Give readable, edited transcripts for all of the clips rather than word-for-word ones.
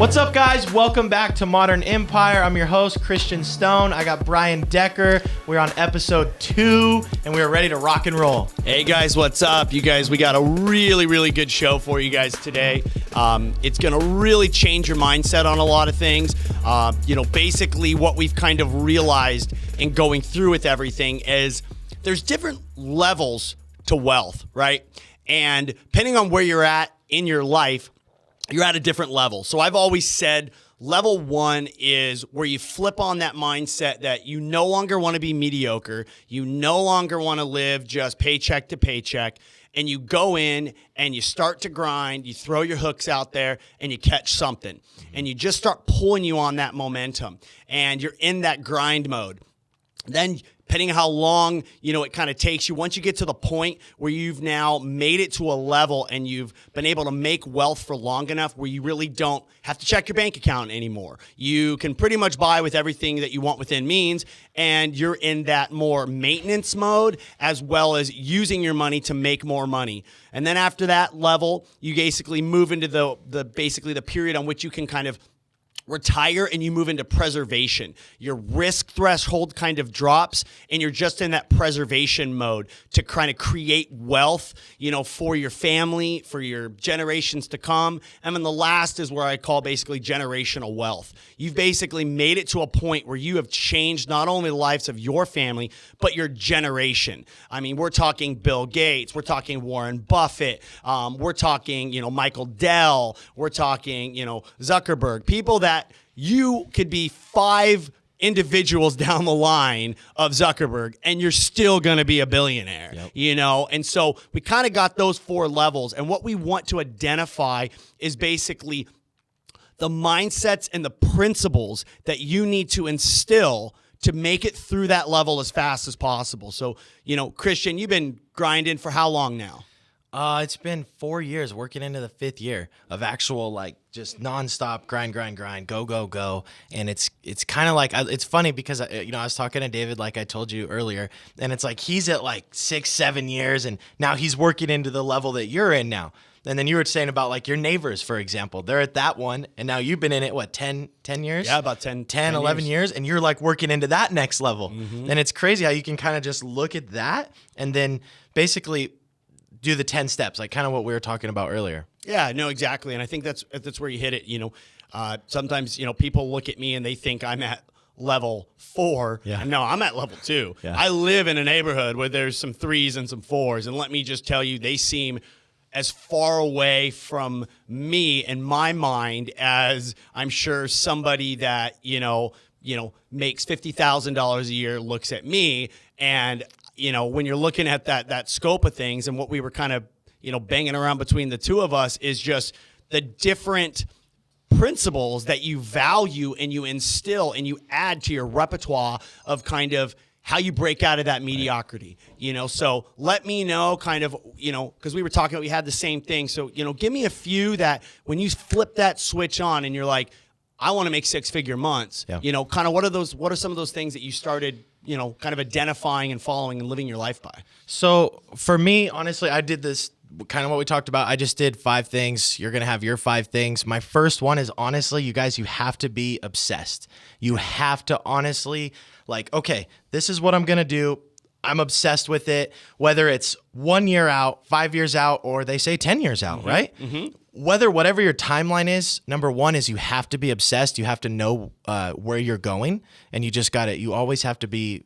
What's up, guys? Welcome back to Modern Empire. I'm your host, Christian Stone. I got Brian Decker. We're on episode 2, and we're ready to rock and roll. Hey, guys, what's up? You guys, we got a really good show for you guys today. It's going to really change your mindset on a lot of things. Basically what we've kind of realized in going through with everything is there's different levels to wealth, right? And depending on where you're at in your life, you're at a different level. So I've always said level 1 is where you flip on that mindset that you no longer want to be mediocre. You no longer want to live just paycheck to paycheck. And you go in and you start to grind, you throw your hooks out there and you catch something. And you just start pulling you on that momentum. And you're in that grind mode. Then depending on how long, it kind of takes you, once you get to the point where you've now made it to a level and you've been able to make wealth for long enough where you really don't have to check your bank account anymore. You can pretty much buy with everything that you want within means, and you're in that more maintenance mode as well as using your money to make more money. And then after that level, you basically move into the period on which you can kind of retire and you move into preservation. Your risk threshold kind of drops and you're just in that preservation mode to kind of create wealth, for your family, for your generations to come. And then the last is where I call basically generational wealth. You've basically made it to a point where you have changed not only the lives of your family, but your generation. I mean, we're talking Bill Gates, we're talking Warren Buffett, we're talking, Michael Dell, we're talking, Zuckerberg, people that you could be 5 individuals down the line of Zuckerberg and you're still going to be a billionaire, And so we kind of got those 4 levels. And what we want to identify is basically the mindsets and the principles that you need to instill to make it through that level as fast as possible. So, Christian, you've been grinding for how long now? It's been 4 years, working into the 5th year of actual, just nonstop grind, go. And it's kind of like, it's funny because, I was talking to David, like I told you earlier, and it's like he's at 6-7 years, and now he's working into the level that you're in now. And then you were saying about your neighbors, for example, they're at that one, and now you've been in it, 10 years? Yeah, about 10 11 years, and you're working into that next level. Mm-hmm. And it's crazy how you can kind of just look at that and then basically do the 10 steps, kind of what we were talking about earlier. Yeah, no, exactly. And I think that's where you hit it. Sometimes, people look at me and they think I'm at level 4. Yeah. And no, I'm at level 2. Yeah. I live in a neighborhood where there's some 3s and some 4s. And let me just tell you, they seem as far away from me in my mind as I'm sure somebody that, makes $50,000 a year looks at me. And when you're looking at that scope of things, and what we were kind of, banging around between the two of us is just the different principles that you value and you instill and you add to your repertoire of kind of how you break out of that mediocrity, So let me know kind of, because we were talking, we had the same thing. So, give me a few that when you flip that switch on and you're like, I want to make 6-figure months, kind of what are some of those things that you started kind of identifying and following and living your life by? So for me, honestly, I did this kind of what we talked about. I just did 5 things. You're going to have your 5 things. My first one is honestly, you guys, you have to be obsessed. You have to honestly okay, this is what I'm going to do. I'm obsessed with it, whether it's 1 year out, 5 years out, or they say 10 years out, right? Mm-hmm. Whatever your timeline is, number 1 is you have to be obsessed. You have to know where you're going, and you always have to be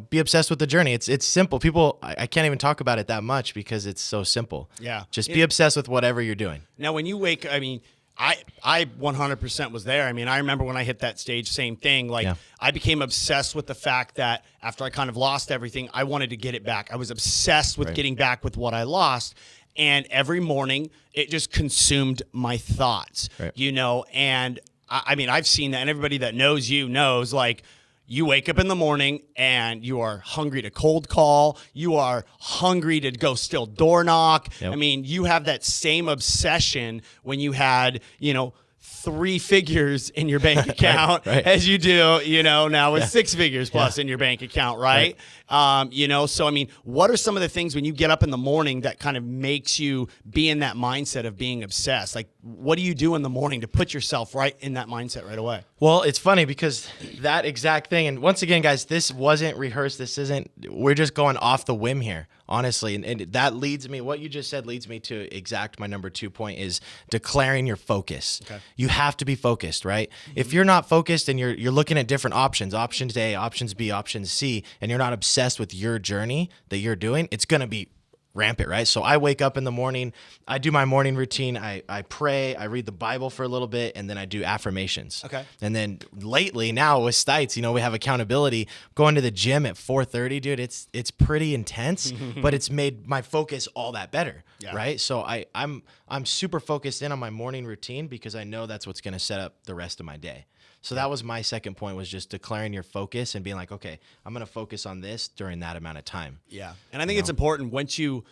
be obsessed with the journey. It's simple. People, I can't even talk about it that much because it's so simple. Yeah. Just be obsessed with whatever you're doing. Now, when you wake, I 100% was there. I remember when I hit that stage, same thing. I became obsessed with the fact that after I kind of lost everything, I wanted to get it back. I was obsessed with getting back with what I lost. And every morning, it just consumed my thoughts, And I've seen that, and everybody that knows you knows, you wake up in the morning and you are hungry to cold call. You are hungry to go still door knock. Yep. You have that same obsession when you had, 3 figures in your bank account right. as you do, now with 6 figures plus in your bank account, right? So what are some of the things when you get up in the morning that kind of makes you be in that mindset of being obsessed? what do you do in the morning to put yourself right in that mindset right away? Well, it's funny because that exact thing, and once again, guys, this wasn't rehearsed. We're just going off the whim here, honestly. And that leads me, what you just said leads me to exact my number 2 point is declaring your focus. Okay. You have to be focused, right? If you're not focused and you're looking at different options A, options B, options C, and you're not obsessed with your journey that you're doing, it's going to be rampant, right? So I wake up in the morning, I do my morning routine, I pray, I read the Bible for a little bit, and then I do affirmations. Okay. And then lately now with Stites, we have accountability. Going to the gym at 4:30, dude, it's pretty intense, but it's made my focus all that better, right? So I'm super focused in on my morning routine because I know that's what's going to set up the rest of my day. So that was my second point, was just declaring your focus and being like, okay, I'm going to focus on this during that amount of time. Yeah. And I think it's important once you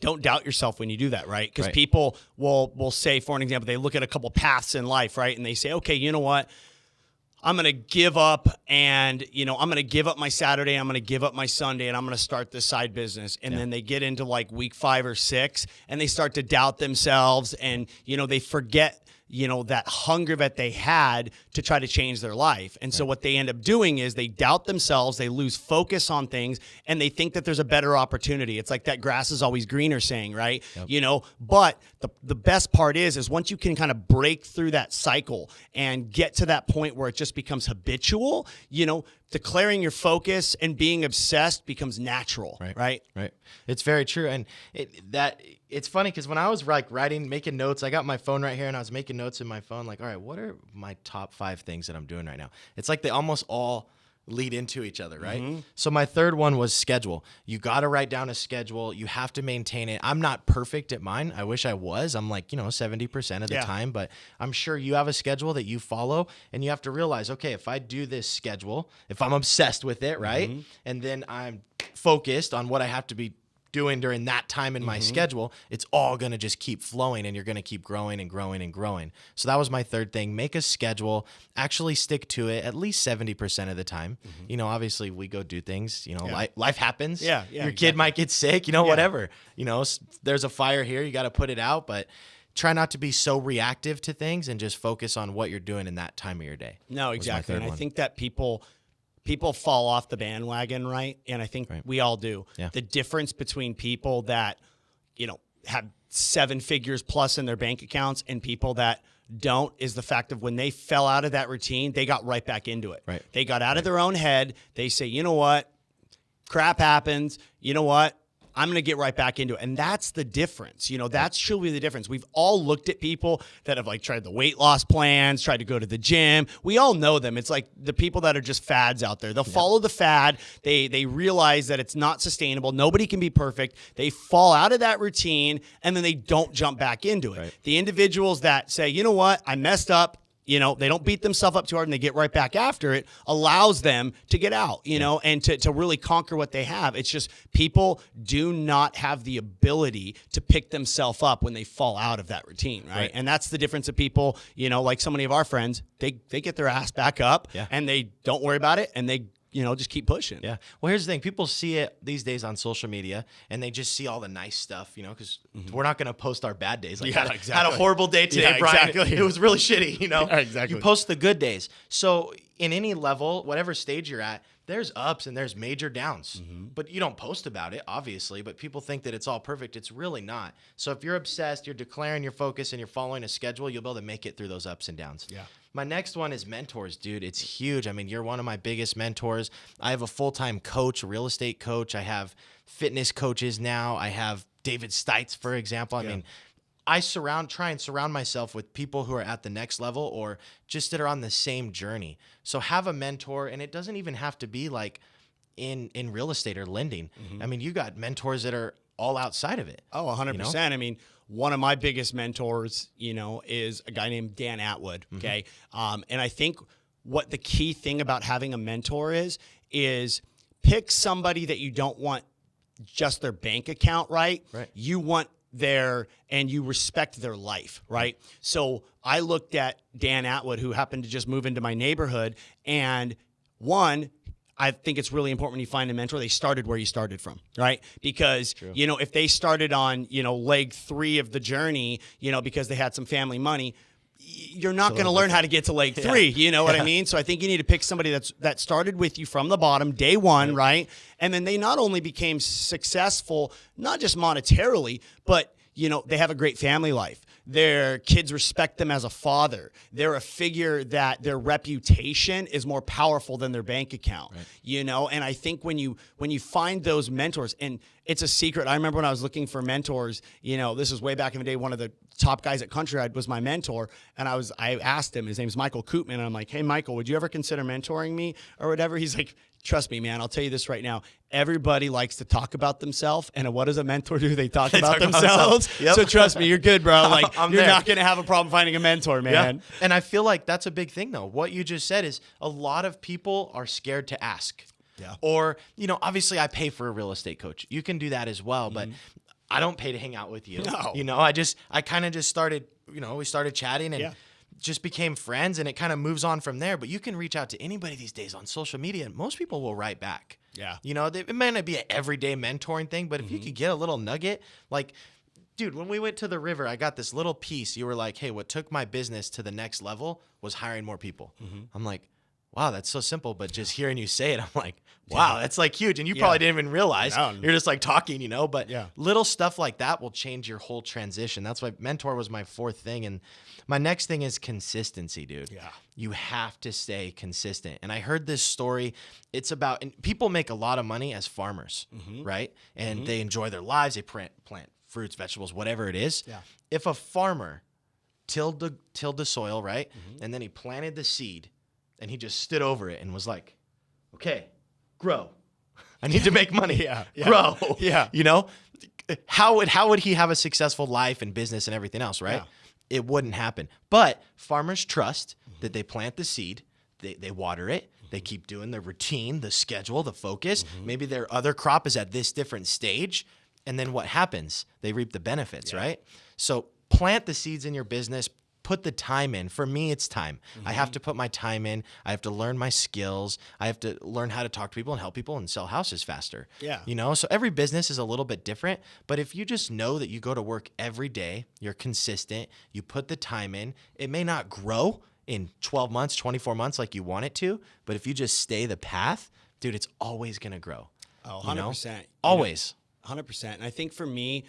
don't doubt yourself when you do that, right? Because Right. people will say, for an example, they look at a couple paths in life, right? And they say, okay, you know what? I'm going to give up and, I'm going to give up my Saturday, I'm going to give up my Sunday, and I'm going to start this side business. And then they get into like week 5 or 6 and they start to doubt themselves and, they forget that hunger that they had to try to change their life. And so what they end up doing is they doubt themselves, they lose focus on things, and they think that there's a better opportunity. It's like that grass is always greener saying, right? Yep. But the best part is once you can kind of break through that cycle and get to that point where it just becomes habitual, declaring your focus and being obsessed becomes natural, right? Right. It's very true. And it's funny because when I was like making notes, I got my phone right here and I was making notes in my phone, like, all right, what are my top 5 things that I'm doing right now? It's like they almost all lead into each other, right? Mm-hmm. So my third one was schedule. You got to write down a schedule. You have to maintain it. I'm not perfect at mine. I wish I was. I'm like, 70% of the time, but I'm sure you have a schedule that you follow and you have to realize, okay, if I do this schedule, if I'm obsessed with it, right? Mm-hmm. And then I'm focused on what I have to be doing during that time in my schedule, it's all going to just keep flowing and you're going to keep growing and growing and growing. So that was my third thing. Make a schedule, actually stick to it at least 70% of the time. Obviously we go do things, life happens. Your kid might get sick, whatever, there's a fire here, you got to put it out, but try not to be so reactive to things and just focus on what you're doing in that time of your day. No, exactly. And I think that people fall off the bandwagon, right? And I think we all do. Yeah. The difference between people that, have 7 figures plus in their bank accounts and people that don't is the fact of when they fell out of that routine, they got right back into it. Right. They got out of their own head. They say, you know what? Crap happens. You know what? I'm going to get right back into it. And that's the difference. That's truly the difference. We've all looked at people that have tried the weight loss plans, tried to go to the gym. We all know them. It's like the people that are just fads out there. They'll follow the fad. They realize that it's not sustainable. Nobody can be perfect. They fall out of that routine and then they don't jump back into it. Right. The individuals that say, you know what, I messed up. They don't beat themselves up too hard and they get right back after it, allows them to get out, and to really conquer what they have. It's just people do not have the ability to pick themselves up when they fall out of that routine, right? And that's the difference of people, like so many of our friends, they get their ass back up and they don't worry about it and they just keep pushing. Yeah. Well, here's the thing. People see it these days on social media and they just see all the nice stuff, because we're not going to post our bad days. Like, had a horrible day today, Brian. Exactly. It was really shitty, Yeah, exactly. You post the good days. So in any level, whatever stage you're at, there's ups and there's major downs, but you don't post about it, obviously, but people think that it's all perfect. It's really not. So if you're obsessed, you're declaring your focus and you're following a schedule, you'll be able to make it through those ups and downs. Yeah. My next one is mentors, dude. It's huge. I mean, you're one of my biggest mentors. I have a full-time coach, a real estate coach. I have fitness coaches now. I have David Stites, for example. I mean, I try and surround myself with people who are at the next level or just that are on the same journey. So have a mentor, and it doesn't even have to be like in real estate or lending. I mean, you got mentors that are all outside of it. Oh, 100%. I mean, one of my biggest mentors, is a guy named Dan Atwood. Okay. And I think what the key thing about having a mentor is pick somebody that you don't want just their bank account, right? You want and you respect their life, right? So I looked at Dan Atwood, who happened to just move into my neighborhood, and I think it's really important when you find a mentor, they started where you started from, right? Because, you know, if they started on, you know, leg 3 of the journey, you know, because they had some family money, you're not going to learn how to get to leg 3. You know what I mean? So I think you need to pick somebody that started with you from the bottom, day one, right? And then they not only became successful, not just monetarily, but, you know, they have a great family life. Their kids respect them as a father. They're a figure that their reputation is more powerful than their bank account, you know? And I think when you find those mentors, and it's a secret. I remember when I was looking for mentors, you know, this was way back in the day, one of the top guys at Country Ride was my mentor. And I asked him, his name's Michael Koopman. And I'm like, hey, Michael, would you ever consider mentoring me or whatever? He's like, trust me, man, I'll tell you this right now. Everybody likes to talk about themselves. And what does a mentor do? They talk about themselves. So trust me, you're good, bro. Like, you're not going to have a problem finding a mentor, man. Yeah. And I feel like that's a big thing, though. What you just said is a lot of people are scared to ask. Yeah. Or, you know, obviously I pay for a real estate coach. You can do that as well, but I don't pay to hang out with you. No. You know, I kind of just started, you know, we started chatting and just became friends, and it kind of moves on from there. But you can reach out to anybody these days on social media, and most people will write back. Yeah. You know, it may not be an everyday mentoring thing, but if you could get a little nugget, like, dude, when we went to the river, I got this little piece. You were like, hey, what took my business to the next level was hiring more people. I'm like, wow, that's so simple. But just hearing you say it, I'm like, wow, that's like huge. And you probably didn't even realize. You're just like talking, you know, but little stuff like that will change your whole transition. That's why mentor was my 4th thing. And my next thing is consistency, dude. Yeah. You have to stay consistent. And I heard this story. It's about, and people make a lot of money as farmers, right? And they enjoy their lives. They plant fruits, vegetables, whatever it is. Yeah. If a farmer tilled the soil, right? And then he planted the seed, and he just stood over it and was like, okay, grow. I need to make money. Grow. You know, how would he have a successful life and business and everything else, right? It wouldn't happen. But farmers trust that they plant the seed, they water it, they keep doing the routine, the schedule, the focus. Maybe their other crop is at this different stage. And then what happens? They reap the benefits, right? So plant the seeds in your business. Put the time in. For me, it's time. I have to put my time in. I have to learn my skills. I have to learn how to talk to people and help people and sell houses faster. Yeah. You know, so every business is a little bit different. But if you just know that you go to work every day, you're consistent, you put the time in, it may not grow in 12 months, 24 months like you want it to. But if you just stay the path, dude, it's always going to grow. Oh, 100%. You know? Always. 100%. And I think for me,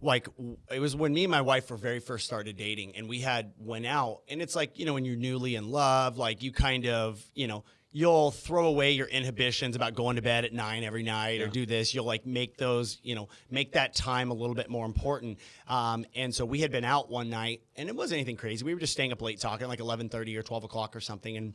like, it was when me and my wife were very first started dating, and we went out, and it's like, you know, when you're newly in love, like, you kind of, you know, you'll throw away your inhibitions about going to bed at 9 every night or do this. You'll like make those, you know, make that time a little bit more important. And so we had been out one night, and it wasn't anything crazy. We were just staying up late talking, like 11:30 or 12 o'clock or something, and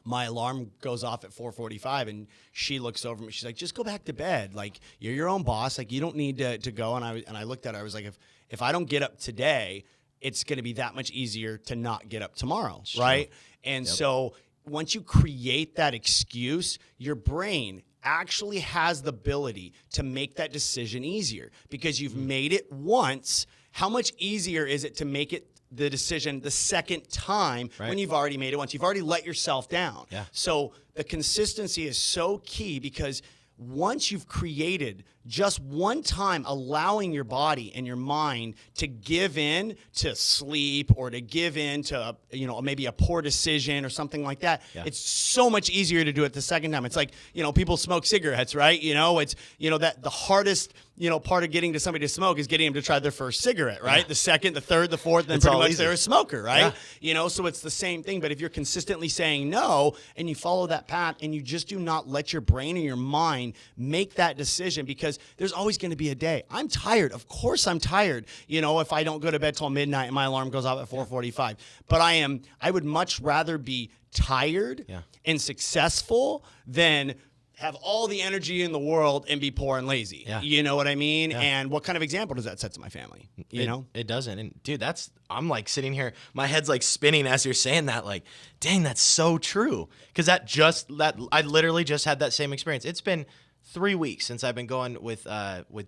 my alarm goes off at 4:45, and she looks over at me. She's like, just go back to bed. Like, you're your own boss. Like, you don't need to go. And I looked at her. I was like, if I don't get up today, it's going to be that much easier to not get up tomorrow. Right. And so once you create that excuse, your brain actually has the ability to make that decision easier because you've made it once. How much easier is it to make it the decision the second time when you've already made it once? You've already let yourself down. Yeah. So the consistency is so key because once you've created just one time allowing your body and your mind to give in to sleep or to give in to, you know, maybe a poor decision or something like that, it's so much easier to do it the second time. It's like, you know, people smoke cigarettes, right? You know, it's, you know, that the hardest, you know, part of getting to somebody to smoke is getting them to try their first cigarette, right? The second, the third, the fourth, then pretty much they're a smoker, right? You know, so it's the same thing. But if you're consistently saying no and you follow that path and you just do not let your brain or your mind make that decision, because there's always going to be a day. I'm tired. Of course I'm tired, you know, if I don't go to bed till midnight and my alarm goes off at 4:45. But I would much rather be tired and successful than have all the energy in the world and be poor and lazy. You know what I mean? And what kind of example does that set to my family? You know? It doesn't. And dude, I'm like sitting here, my head's like spinning as you're saying that, like, dang, that's so true. Cause I literally just had that same experience. It's been 3 weeks since I've been going with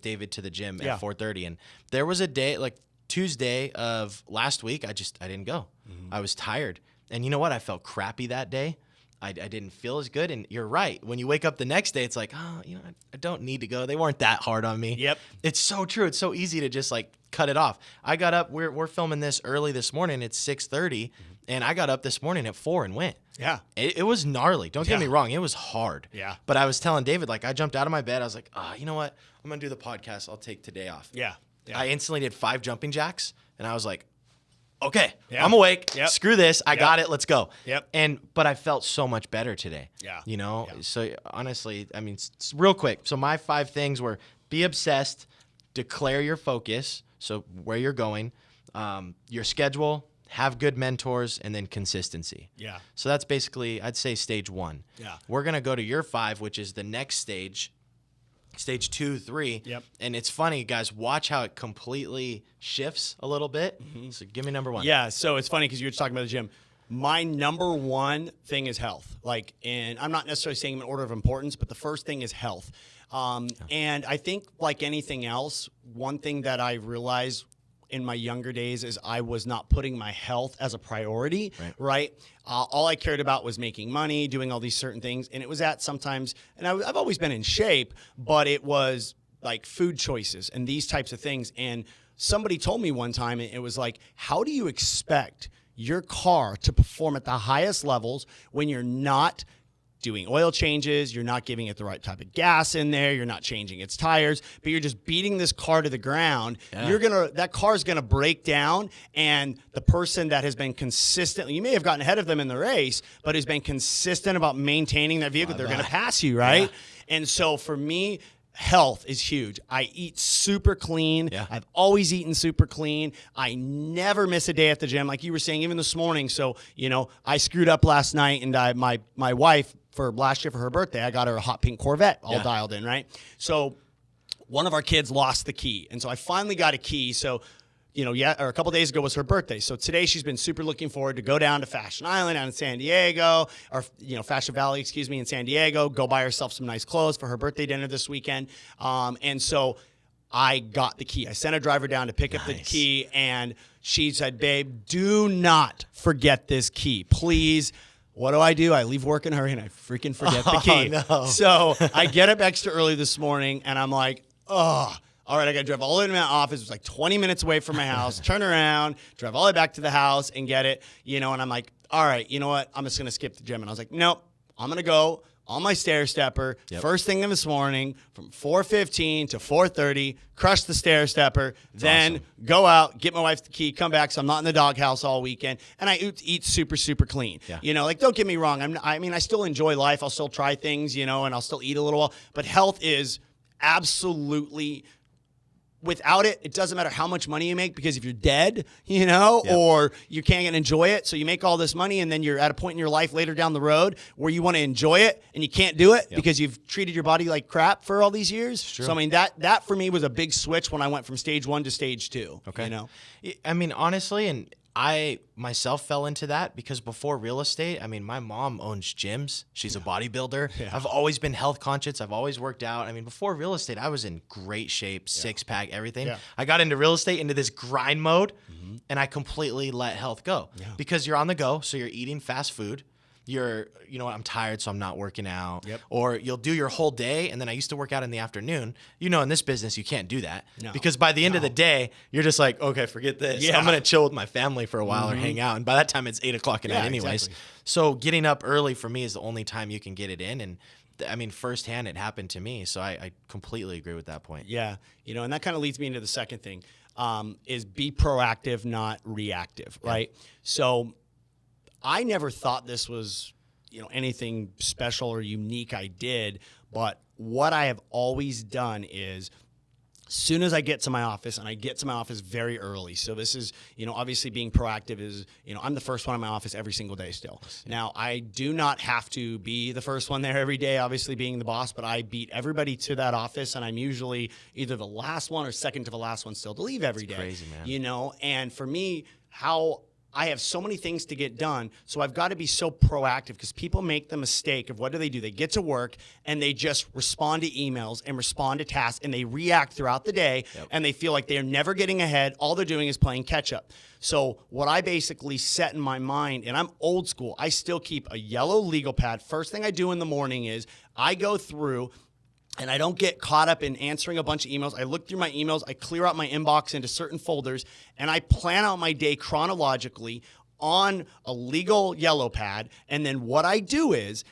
David to the gym at 4:30. And there was a day, like Tuesday of last week, I didn't go. I was tired. And you know what? I felt crappy that day. I didn't feel as good. And you're right. When you wake up the next day, it's like, oh, I don't need to go. They weren't that hard on me. Yep. It's so true. It's so easy to just like cut it off. I got up. We're filming this early this morning. It's 6:30, and I got up this morning at 4 and went. Yeah. It was gnarly. Don't get me wrong. It was hard. Yeah. But I was telling David, like, I jumped out of my bed. I was like, you know what? I'm going to do the podcast. I'll take today off. Yeah. I instantly did 5 jumping jacks, and I was like, okay, Yeah. I'm awake. Yep. Screw this. I got it. Let's go. Yep. But I felt so much better today. Yeah. Yeah. Yeah. So honestly, I mean, real quick. So my 5 things were: be obsessed, declare your focus, so where you're going, your schedule, have good mentors, and then consistency. Yeah. So that's basically, I'd say, stage 1. Yeah. We're going to go to your 5, which is the next stage. Stage 2, 3. Yep. And it's funny, guys, watch how it completely shifts a little bit. So give me number 1. Yeah, so it's funny because you were talking about the gym. My number 1 thing is health. Like, and I'm not necessarily saying in order of importance, but the first thing is health. And I think, like anything else, one thing that I realized in my younger days is I was not putting my health as a priority, right? All I cared about was making money, doing all these certain things. And it was at sometimes, and I've always been in shape, but it was like food choices and these types of things. And somebody told me one time, it was like, how do you expect your car to perform at the highest levels when you're not doing oil changes, you're not giving it the right type of gas in there, you're not changing its tires, but you're just beating this car to the ground? That car's gonna break down, and the person that has been consistently, you may have gotten ahead of them in the race, but has been consistent about maintaining that vehicle, they're gonna pass you, right? Yeah. And so for me, health is huge. I eat super clean. Yeah. I've always eaten super clean. I never miss a day at the gym. Like you were saying, even this morning. So, I screwed up last night, and my wife, for last year for her birthday, I got her a hot pink Corvette all dialed in, right? So one of our kids lost the key. And so I finally got a key. So, or a couple days ago was her birthday. So today she's been super looking forward to go down to Fashion Island down in San Diego, or, Fashion Valley, in San Diego, go buy herself some nice clothes for her birthday dinner this weekend. And so I got the key. I sent a driver down to pick up the key, and she said, babe, do not forget this key, please. What do? I leave work in a hurry, and I freaking forget the key. No. So I get up extra early this morning, and I'm like, all right, I got to drive all the way to my office. It was like 20 minutes away from my house, turn around, drive all the way back to the house and get it, and I'm like, all right, you know what? I'm just going to skip the gym. And I was like, nope, I'm going to go on my stair stepper, first thing this morning from 4:15 to 4:30, crush the stair stepper, then go out, get my wife the key, come back so I'm not in the doghouse all weekend, and I eat super, super clean. Yeah. Don't get me wrong. I still enjoy life. I'll still try things, and I'll still eat a little while, but health is absolutely, without it, it doesn't matter how much money you make, because if you're dead, or you can't enjoy it, so you make all this money and then you're at a point in your life later down the road where you want to enjoy it and you can't do it because you've treated your body like crap for all these years. So that for me was a big switch when I went from stage 1 to stage 2. Okay. Honestly, and I myself fell into that because before real estate, my mom owns gyms. She's a bodybuilder. I've always been health conscious. I've always worked out. Before real estate, I was in great shape, 6-pack, everything. I got into real estate, into this grind mode, and I completely let health go because you're on the go. So you're eating fast food. You're, I'm tired, so I'm not working out. Or you'll do your whole day, and then I used to work out in the afternoon. In this business, you can't do that because by the end of the day, you're just like, okay, forget this. I'm going to chill with my family for a while or hang out. And by that time, it's 8 o'clock at night anyways. Exactly. So getting up early for me is the only time you can get it in. And firsthand, it happened to me. So I completely agree with that point. Yeah. And that kind of leads me into the second thing, is be proactive, not reactive, right? So I never thought this was, anything special or unique I did, but what I have always done is, as soon as I get to my office, and I get to my office very early. So this is, obviously being proactive is, I'm the first one in my office every single day still. Now, I do not have to be the first one there every day, obviously being the boss, but I beat everybody to that office, and I'm usually either the last one or second to the last one still to leave every day. Crazy, man. And for me, how I have so many things to get done, so I've got to be so proactive, because people make the mistake of, what do? They get to work and they just respond to emails and respond to tasks, and they react throughout the day, and they feel like they're never getting ahead. All they're doing is playing catch up. So what I basically set in my mind, and I'm old school, I still keep a yellow legal pad. First thing I do in the morning is I go through, and I don't get caught up in answering a bunch of emails. I look through my emails, I clear out my inbox into certain folders, and I plan out my day chronologically on a legal yellow pad. And then what I do is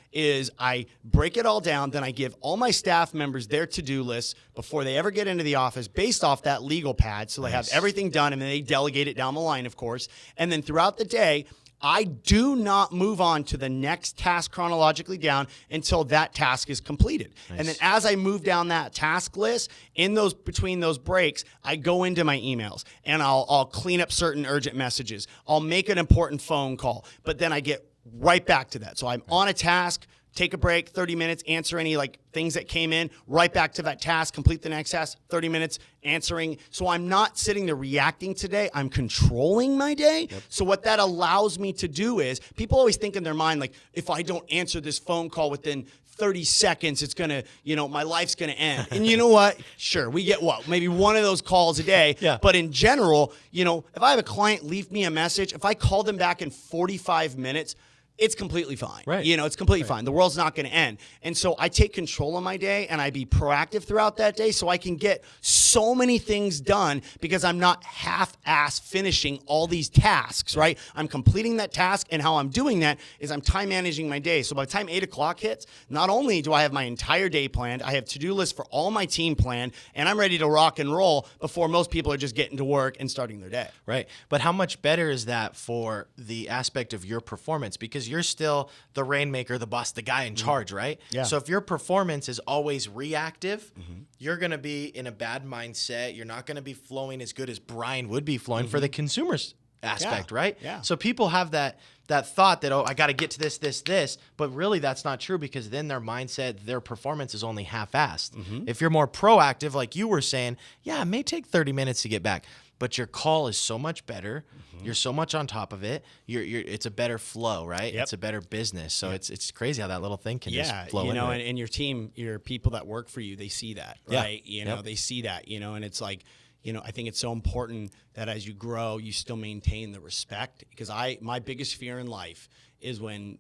I break it all down. Then I give all my staff members their to-do lists before they ever get into the office based off that legal pad. So they have everything done, and then they delegate it down the line, of course. And then throughout the day, I do not move on to the next task chronologically down until that task is completed. Nice. And then as I move down that task list, between those breaks, I go into my emails, and I'll clean up certain urgent messages. I'll make an important phone call, but then I get right back to that. So I'm on a task, take a break, 30 minutes, answer any things that came in, right back to that task, complete the next task, 30 minutes answering. So I'm not sitting there reacting today. I'm controlling my day. Yep. So what that allows me to do is, people always think in their mind, like, if I don't answer this phone call within 30 seconds, it's going to, my life's going to end. And you know what? Sure, we get maybe one of those calls a day. Yeah. But in general, if I have a client leave me a message, if I call them back in 45 minutes, it's completely fine. Right. It's completely fine. The world's not going to end. And so I take control of my day, and I be proactive throughout that day, so I can get so many things done, because I'm not half-ass finishing all these tasks, right? I'm completing that task, and how I'm doing that is I'm time managing my day. So by the time 8 o'clock hits, not only do I have my entire day planned, I have to-do lists for all my team planned, and I'm ready to rock and roll before most people are just getting to work and starting their day. Right. But how much better is that for the aspect of your performance? Because you're still the rainmaker, the boss, the guy in charge, right? Yeah. So if your performance is always reactive, you're going to be in a bad mindset. You're not going to be flowing as good as Brian would be flowing for the consumers aspect, right? Yeah. So people have that thought that, I got to get to this, but really that's not true, because then their mindset, their performance is only half-assed. If you're more proactive, like you were saying, it may take 30 minutes to get back, but your call is so much better. You're so much on top of it. It's a better flow, right? Yep. It's a better business. So it's crazy how that little thing can just flow into it. And your team, your people that work for you, they see that, right? They see that, and it's like, I think it's so important that as you grow, you still maintain the respect, because my biggest fear in life is when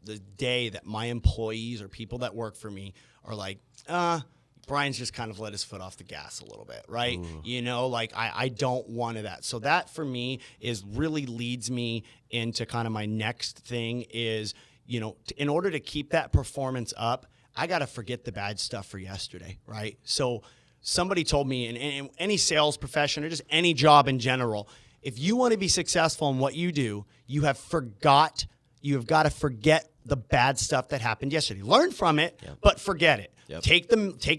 the day that my employees or people that work for me are like, Brian's just kind of let his foot off the gas a little bit, right? Ooh. I don't want that. So that for me really leads me into kind of my next thing is, in order to keep that performance up, I got to forget the bad stuff for yesterday, right? So somebody told me in any sales profession or just any job in general, if you want to be successful in what you do, you have got to forget the bad stuff that happened yesterday. Learn from it, but forget it. Yep. Take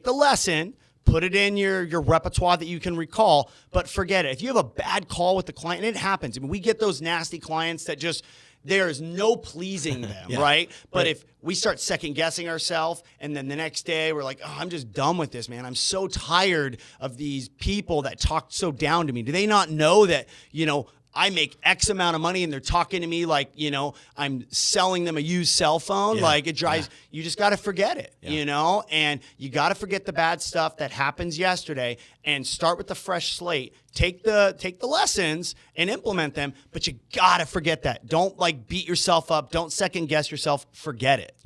the lesson, put it in your repertoire that you can recall, but forget it. If you have a bad call with the client, and it happens. I mean, we get those nasty clients that just, there is no pleasing them, right? But if we start second guessing ourselves, and then the next day we're like, I'm just done with this, man. I'm so tired of these people that talk so down to me. Do they not know that, I make X amount of money and they're talking to me like, I'm selling them a used cell phone? Like, it drives, you just got to forget it, and you got to forget the bad stuff that happens yesterday and start with a fresh slate. Take the lessons and implement them, but you got to forget that. Don't beat yourself up. Don't second guess yourself. Forget it,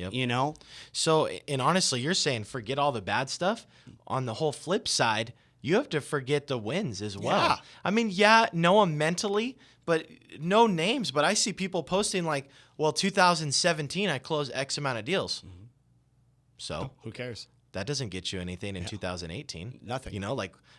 So, and honestly, you're saying forget all the bad stuff. On the whole flip side, you have to forget the wins as well. Yeah. I mean, know them mentally, but no names. But I see people posting 2017, I closed X amount of deals. So who cares? That doesn't get you anything in 2018. Nothing.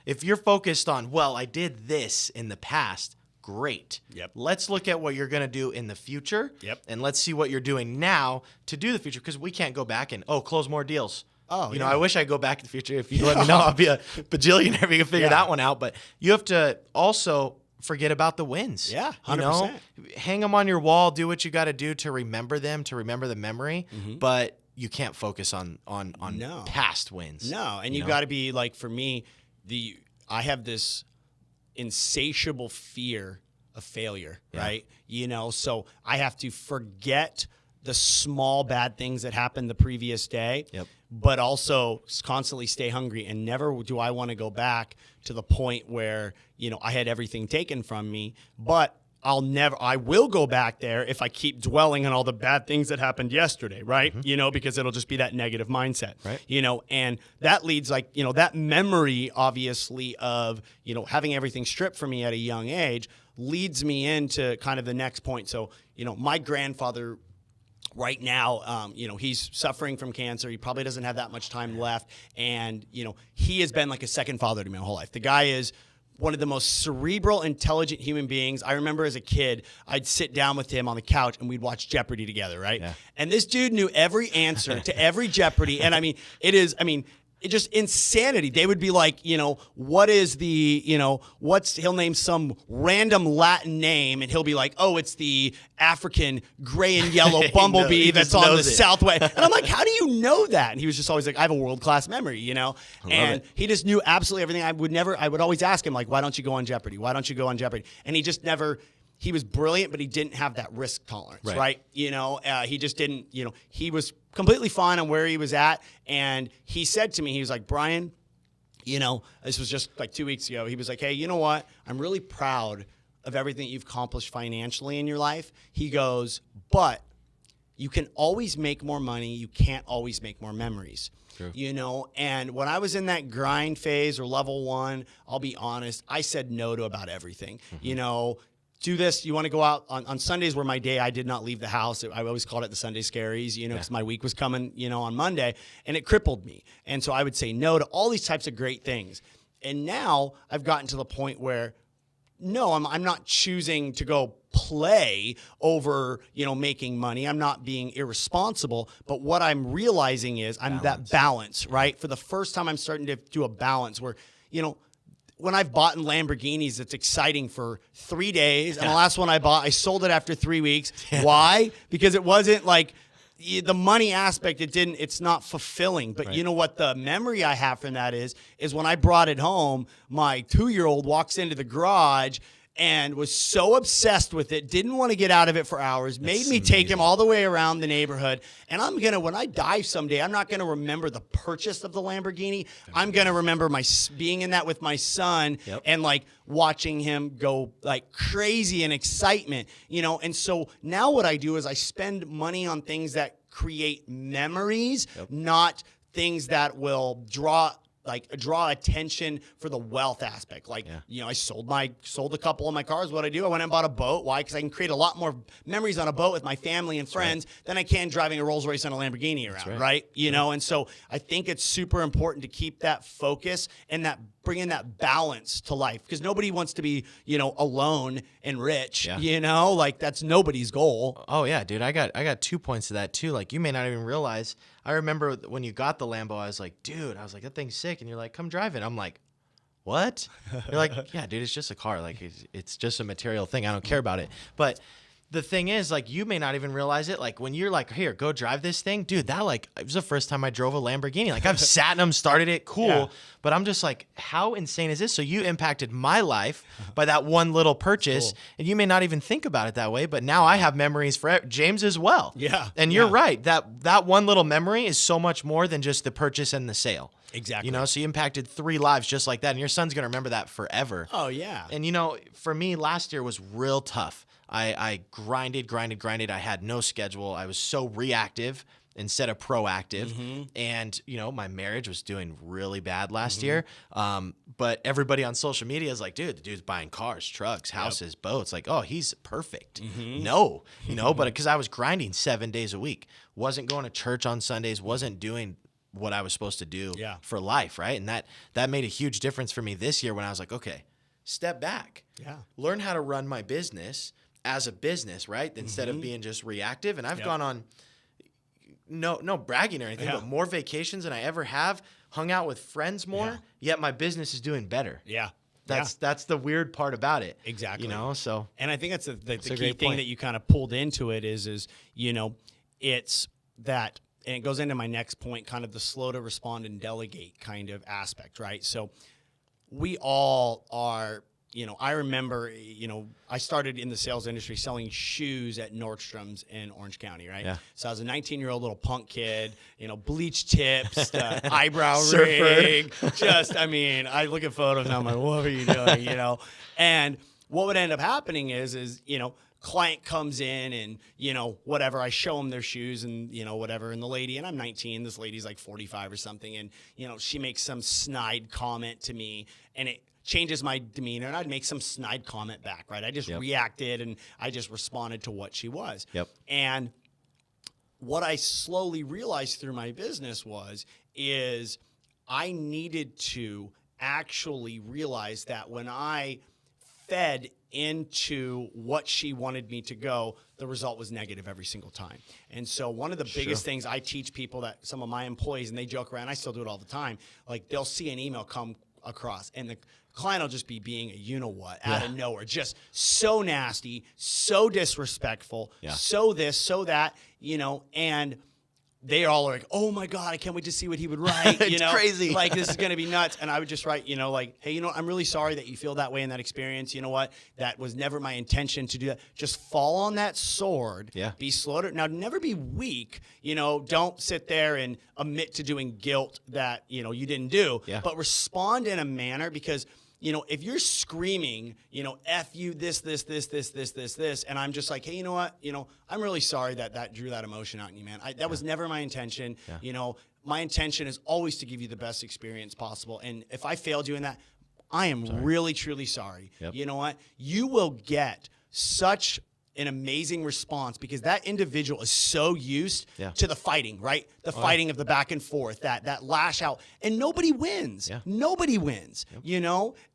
If you're focused on, I did this in the past, great. Yep. Let's look at what you're going to do in the future. Yep. And let's see what you're doing now to do the future, because we can't go back and, close more deals. I wish I go back in the future. If you let me know, I'll be a bajillionaire if you can figure that one out. But you have to also forget about the wins. Yeah, 100%. Hang them on your wall. Do what you got to do to remember them, to remember the memory. But you can't focus on past wins. No, and you got to be for me, I have this insatiable fear a failure, right? You know, so I have to forget the small bad things that happened the previous day, but also constantly stay hungry. And never do I want to go back to the point where, you know, I had everything taken from me, but I will go back there if I keep dwelling on all the bad things that happened yesterday, right? You know, because it'll just be that negative mindset, right? You know, and that leads, like, you know, that memory, obviously, of, you know, having everything stripped from me at a young age leads me into kind of the next point. So, you know, my grandfather right now, you know, he's suffering from cancer. He probably doesn't have that much time left. And, you know, he has been like a second father to me my whole life. The guy is one of the most cerebral, intelligent human beings. I remember as a kid, I'd sit down with him on the couch and we'd watch Jeopardy together, right? Yeah. And this dude knew every answer to every Jeopardy. And I mean, it's just insanity. They would be like, you know, what is the, you know, he'll name some random Latin name and he'll be like, oh, it's the African gray and yellow bumblebee that's on the southwest. And I'm like, how do you know that? And he was just always like, I have a world-class memory, you know? And he just knew absolutely everything. I would always ask him, like, why don't you go on Jeopardy? Why don't you go on Jeopardy? And he just never, he was brilliant, but he didn't have that risk tolerance, right? You know, he just didn't, you know, he was completely fine on where he was at. And he said to me, he was like, Brian, you know, this was just like 2 weeks ago. He was like, hey, you know what? I'm really proud of everything you've accomplished financially in your life. He goes, but you can always make more money. You can't always make more memories. True. You know, and when I was in that grind phase or level one, I'll be honest, I said no to about everything. You know, do this. You want to go out on Sundays were my day. I did not leave the house. I always called it the Sunday scaries, you know, because my week was coming, you know, on Monday, and it crippled me. And so I would say no to all these types of great things. And now I've gotten to the point where, no, I'm not choosing to go play over, you know, making money. I'm not being irresponsible. But what I'm realizing is that balance, right? For the first time, I'm starting to do a balance where, you know, when I've bought in Lamborghinis, it's exciting for 3 days. And the last one I bought, I sold it after 3 weeks. Why? Because it wasn't like the money aspect. It's not fulfilling. But you know what the memory I have from that is when I brought it home, my 2-year-old walks into the garage and was so obsessed with it, didn't want to get out of it for hours, made me take him all the way around the neighborhood. And when I die someday, I'm not going to remember the purchase of the Lamborghini. I'm going to remember being in that with my son and like watching him go like crazy in excitement, you know? And so now what I do is I spend money on things that create memories, not things that will draw attention for the wealth aspect. Like, you know, I sold a couple of my cars. What I do, I went and bought a boat. Why? Because I can create a lot more memories on a boat with my family and friends than I can driving a Rolls Royce and a Lamborghini around, right? You know, and so I think it's super important to keep that focus and bringing that balance to life, because nobody wants to be, you know, alone and rich, you know, like that's nobody's goal. Oh yeah, dude. I got 2 points to that too. Like, you may not even realize, I remember when you got the Lambo, I was like, dude, that thing's sick. And you're like, come drive it. I'm like, what? You're like, yeah, dude, it's just a car. Like, it's just a material thing. I don't care about it. But the thing is, like, you may not even realize it. Like, when you're like, here, go drive this thing, dude, that, like, it was the first time I drove a Lamborghini. Like, I've sat in them, started it, cool. But I'm just like, how insane is this? So you impacted my life by that one little purchase. Cool. And you may not even think about it that way, but now I have memories for James as well. Yeah. And you're right. That one little memory is so much more than just the purchase and the sale. Exactly. You know, so you impacted 3 lives just like that. And your son's going to remember that forever. Oh, yeah. And, you know, for me, last year was real tough. I grinded. I had no schedule. I was so reactive instead of proactive. And, you know, my marriage was doing really bad last year. But everybody on social media is like, dude, the dude's buying cars, trucks, houses, boats. Like, oh, he's perfect. No, you know, but because I was grinding 7 days a week, wasn't going to church on Sundays, wasn't doing what I was supposed to do for life, right? And that made a huge difference for me this year when I was like, okay, step back. Learn how to run my business as a business, right? Instead of being just reactive. And I've gone on no bragging or anything, but more vacations than I ever have, hung out with friends more, yet my business is doing better. That's the weird part about it. Exactly. You know, so. And I think that's the key thing that you kind of pulled into it is, you know, it's that, and it goes into my next point, kind of the slow to respond and delegate kind of aspect, right? So we all are I remember, I started in the sales industry selling shoes at Nordstrom's in Orange County, right? Yeah. So I was a 19-year-old little punk kid, bleached tips, eyebrow Surfer. rig. I look at photos and I'm like, what are you doing, And what would end up happening is client comes in and, whatever, I show them their shoes and, whatever. And the lady, and I'm 19, this lady's like 45 or something. And, she makes some snide comment to me and it changes my demeanor, and I'd make some snide comment back, right? I just reacted and I just responded to what she was. Yep. And what I slowly realized through my business is I needed to actually realize that when I fed into what she wanted me to go, the result was negative every single time. And so one of the biggest things I teach people, that some of my employees, and they joke around, I still do it all the time, like they'll see an email come across and the client will just be being a you-know-what out of nowhere, just so nasty, so disrespectful, so this, so that, and they all are like, oh my God, I can't wait to see what he would write. It's crazy. Like, this is going to be nuts. And I would just write, like, hey, I'm really sorry that you feel that way in that experience. You know what? That was never my intention to do that. Just fall on that sword. Yeah. Be slow to, now never be weak. Don't sit there and admit to doing guilt that, you didn't do. Yeah. But respond in a manner, because if you're screaming, F you, this, and I'm just like, hey, you know what? I'm really sorry that drew that emotion out in you, man. That was never my intention. Yeah. My intention is always to give you the best experience possible. And if I failed you in that, I am really, truly sorry. Yep. You know what? You will get such an amazing response, because that individual is so used to the fighting, right? The fighting of the back and forth, that lash out, and nobody wins. Yeah. Nobody wins,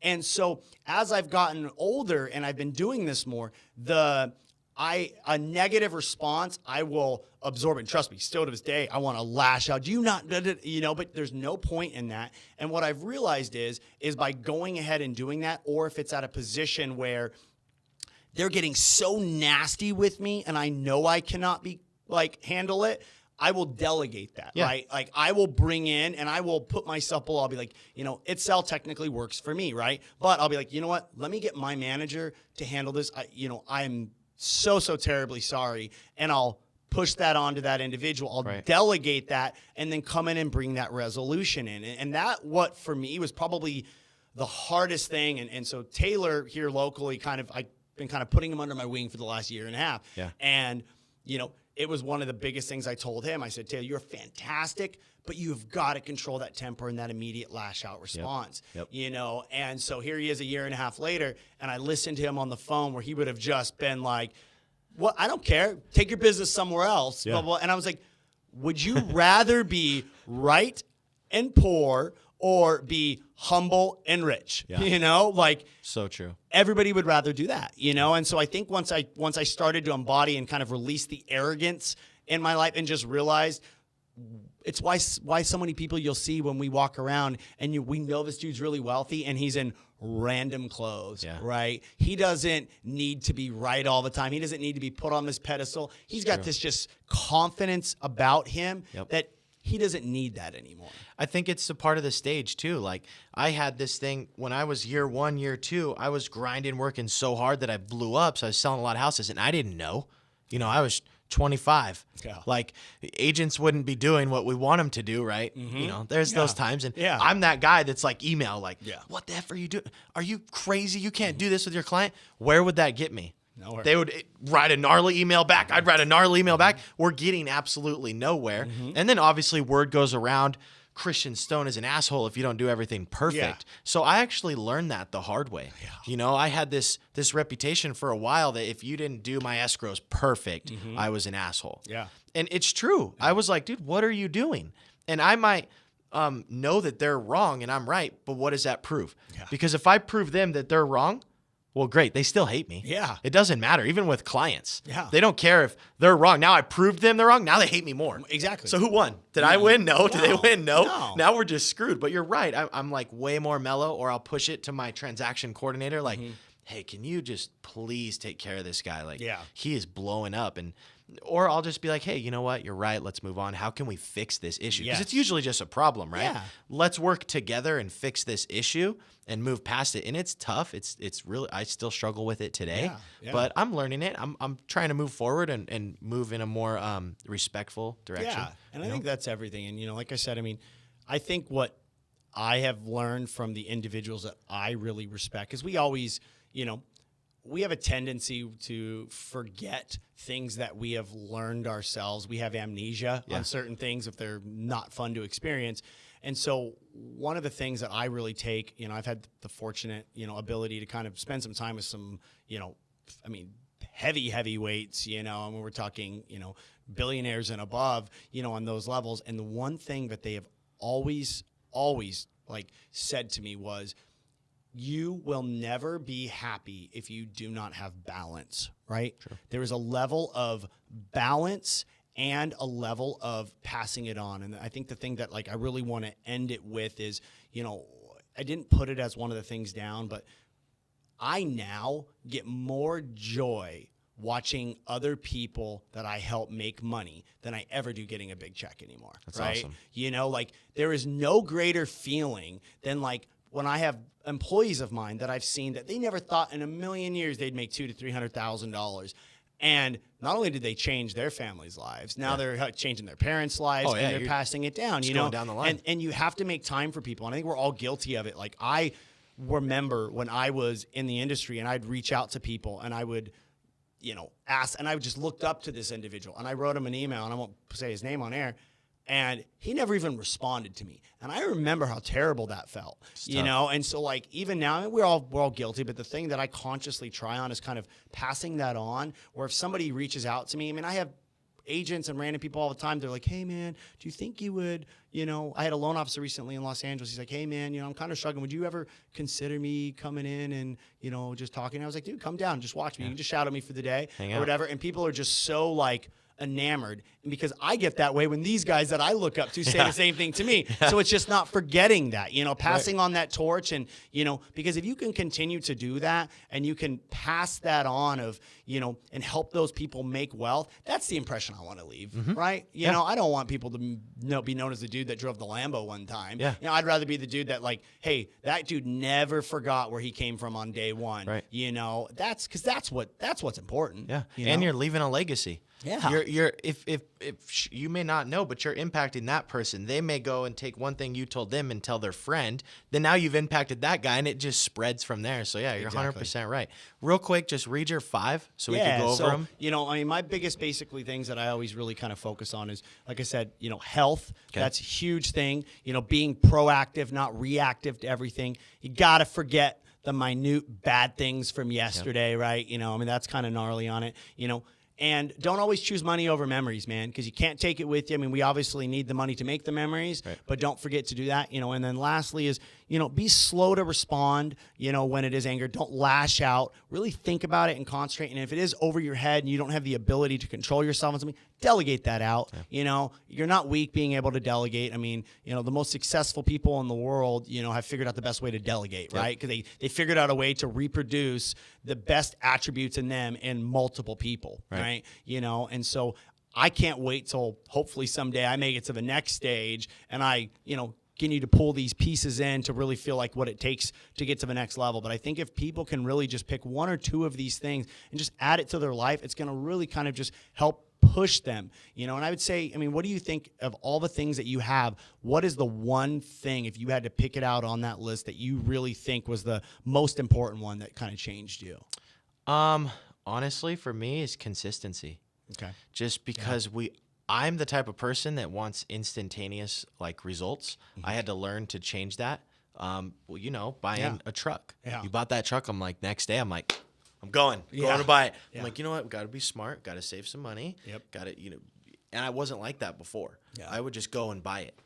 And so as I've gotten older and I've been doing this more, a negative response, I will absorb it. And trust me, still to this day, I want to lash out. Do you not, but there's no point in that. And what I've realized is by going ahead and doing that, or if it's at a position where they're getting so nasty with me and I know I cannot handle it, I will delegate that, right? Like I will bring in and I will put myself below. I'll be like, Itzel technically works for me, right? But I'll be like, you know what? Let me get my manager to handle this. I'm so terribly sorry. And I'll push that onto that individual. I'll delegate that and then come in and bring that resolution in. And that, what for me was probably the hardest thing. And so Taylor here locally I've been kind of putting him under my wing for the last year and a half. Yeah. And, it was one of the biggest things I told him. I said, Taylor, you're fantastic, but you've got to control that temper and that immediate lash out response. Yep. And so here he is a year and a half later, and I listened to him on the phone where he would have just been like, well, I don't care. Take your business somewhere else. Yeah. Blah, blah. And I was like, would you rather be right and poor or be humble and rich? Yeah. So true. Everybody would rather do that, And so I think once I started to embody and kind of release the arrogance in my life and just realized it's why so many people you'll see when we walk around and we know this dude's really wealthy and he's in random clothes, right? He doesn't need to be right all the time. He doesn't need to be put on this pedestal. He's got this just confidence about him that he doesn't need that anymore. I think it's a part of the stage too. Like I had this thing when I was year 1, year 2, I was grinding, working so hard that I blew up. So I was selling a lot of houses and I didn't know, I was 25. Yeah. Like agents wouldn't be doing what we want them to do, right? Mm-hmm. There's those times. And I'm that guy that's like email, like, what the F are you doing? Are you crazy? You can't do this with your client. Where would that get me? Nowhere. They would write a gnarly email back. I'd write a gnarly email back. We're getting absolutely nowhere. And then obviously word goes around, Christian Stone is an asshole if you don't do everything perfect. Yeah. So I actually learned that the hard way. Yeah. I had this reputation for a while that if you didn't do my escrows perfect, I was an asshole. Yeah. And it's true. I was like, dude, what are you doing? And I might know that they're wrong and I'm right, but what does that prove? Yeah. Because if I prove them that they're wrong, well, great. They still hate me. Yeah. It doesn't matter, even with clients. Yeah. They don't care if they're wrong. Now I proved them they're wrong. Now they hate me more. Exactly. So who won? Did I win? No. Did they win? No. Now we're just screwed. But you're right. I'm like way more mellow, or I'll push it to my transaction coordinator. Like, hey, can you just please take care of this guy? Like, he is blowing up. And Or I'll just be like, hey, you know what? You're right. Let's move on. How can we fix this issue? Because Yes. it's usually just a problem, right? Yeah. Let's work together and fix this issue and move past it. And it's tough. It's really, I still struggle with it today, Yeah. but I'm learning it. I'm trying to move forward and move in a more respectful direction. Yeah, and I you know? think that's everything. And like I said, I mean, I think what I have learned from the individuals that I really respect is we always, we have a tendency to forget things that we have learned ourselves. We have amnesia on certain things if they're not fun to experience. And so one of the things that I really take, I've had the fortunate, ability to kind of spend some time with some, heavy weights, and we're talking, billionaires and above, on those levels. And the one thing that they have always like said to me was, you will never be happy if you do not have balance, right? Sure. There is a level of balance and a level of passing it on. And I think the thing that I really want to end it with is, I didn't put it as one of the things down, but I now get more joy watching other people that I help make money than I ever do getting a big check anymore. That's right? awesome. There is no greater feeling than when I have employees of mine that I've seen that they never thought in a million years they'd make $200,000 to $300,000. And not only did they change their families' lives, now they're changing their parents' lives, and they're passing it down. Going down the line. And you have to make time for people. And I think we're all guilty of it. I remember when I was in the industry and I'd reach out to people and I would, ask, and I just looked up to this individual and I wrote him an email, and I won't say his name on air. And he never even responded to me. And I remember how terrible that felt, And so even now, we're all guilty, but the thing that I consciously try on is kind of passing that on, where if somebody reaches out to me, I have agents and random people all the time. They're like, hey man, do you think you would, I had a loan officer recently in Los Angeles. He's like, hey man, I'm kind of struggling. Would you ever consider me coming in and, just talking? I was like, dude, come down, just watch me. You can just shout at me for the day or whatever. And people are just so enamored, and because I get that way when these guys that I look up to say the same thing to me. So it's just not forgetting that, passing on that torch, and because if you can continue to do that and you can pass that on of, and help those people make wealth, that's the impression I want to leave, right? I don't want people to be known as the dude that drove the Lambo one time. I'd rather be the dude that hey, that dude never forgot where he came from on day one. Right. That's because that's what's important. Yeah. And you're leaving a legacy. Yeah. You're if you may not know, but you're impacting that person. They may go and take one thing you told them and tell their friend. Then now you've impacted that guy, and it just spreads from there. So yeah, you're 100% right. Real quick, just read your 5 so we can go over them. My biggest basically things that I always really kind of focus on is, like I said, health. Okay. That's a huge thing. Being proactive, not reactive to everything. You got to forget the minute bad things from yesterday, right? That's kind of gnarly on it, And don't always choose money over memories, man, because you can't take it with you. We obviously need the money to make the memories, but don't forget to do that, And then lastly is, be slow to respond, when it is anger. Don't lash out. Really think about it and concentrate. And if it is over your head and you don't have the ability to control yourself on something, delegate that out. Yeah. You're not weak being able to delegate. The most successful people in the world, have figured out the best way to delegate, right? Because they figured out a way to reproduce the best attributes in them in multiple people, right? And so I can't wait till hopefully someday I make it to the next stage and I, continue to pull these pieces in to really feel like what it takes to get to the next level. But I think if people can really just pick 1 or 2 of these things and just add it to their life, it's going to really kind of just help push them, And I would say, what do you think of all the things that you have? What is the one thing, if you had to pick it out on that list, that you really think was the most important one that kind of changed you? Honestly, for me, is consistency. Okay. Just because I'm the type of person that wants instantaneous results. I had to learn to change that. Buying a truck. Yeah. You bought that truck. I'm like, next day, I'm going to buy it. I'm like, you know what? We got to be smart. Got to save some money. Yep. Got to, and I wasn't like that before. Yeah. I would just go and buy it.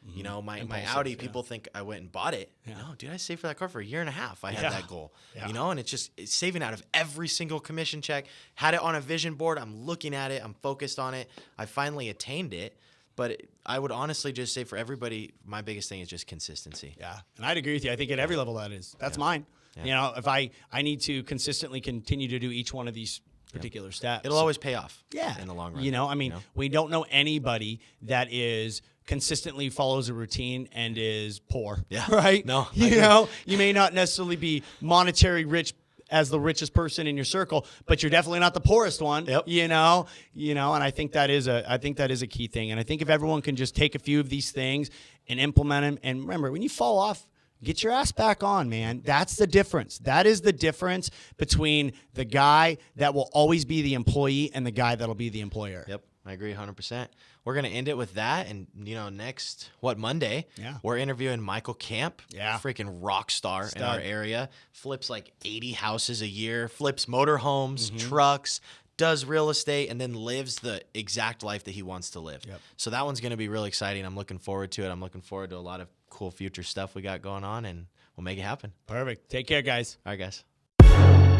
My Audi, people think I went and bought it. Yeah. No, dude, I saved for that car for 1.5 years. I had that goal, and it's saving out of every single commission check. Had it on a vision board. I'm looking at it. I'm focused on it. I finally attained it. But I would honestly just say for everybody, my biggest thing is just consistency. Yeah, and I'd agree with you. I think at every level that's mine. Yeah. If I need to consistently continue to do each one of these particular step. It'll always pay off. Yeah. In the long run. You know, I mean, we don't know anybody that is consistently follows a routine and is poor. Yeah. Right? No, I You agree. know, you may not necessarily be monetary rich as the richest person in your circle, but you're definitely not the poorest one. Yep. You know, and I think that is a key thing. And I think if everyone can just take a few of these things and implement them, and remember, when you fall off, get your ass back on, man. That's the difference. That is the difference between the guy that will always be the employee and the guy that'll be the employer. Yep, I agree 100%. We're going to end it with that. And, next, Monday, we're interviewing Michael Camp. Yeah. Freaking rock star in our area. Flips like 80 houses a year, flips motorhomes, trucks, does real estate, and then lives the exact life that he wants to live. Yep. So that one's going to be really exciting. I'm looking forward to it. I'm looking forward to a lot of cool future stuff we got going on, and we'll make it happen. Perfect. Take care, guys. All right, guys.